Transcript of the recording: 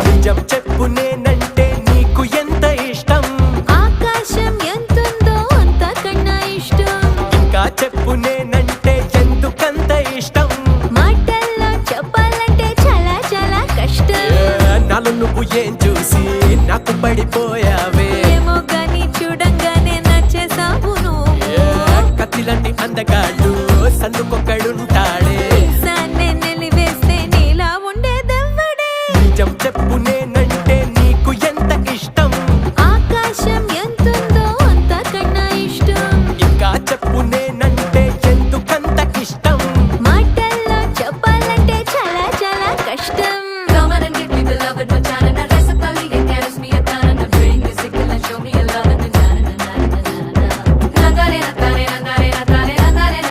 నిజం చెప్పు నేనంటే నీకు ఎంత ఇష్టం ఆకాశం ఎంతుందో అంతకన్నా ఇష్టం ఇంకా చెప్పు నేనంటే ఎందుకంత ఇష్టం మాటల్లో చెప్పాలంటే చాలా చాలా కష్టం నాలో నువ్వు ఏం చూసి నాకు పడిపోయావే ఏమో గాని చూడంగానే నచ్చేసావు నువ్వు కత్తిలాంటి అందగాళ్ళు సందుకొక్కడుంటాడే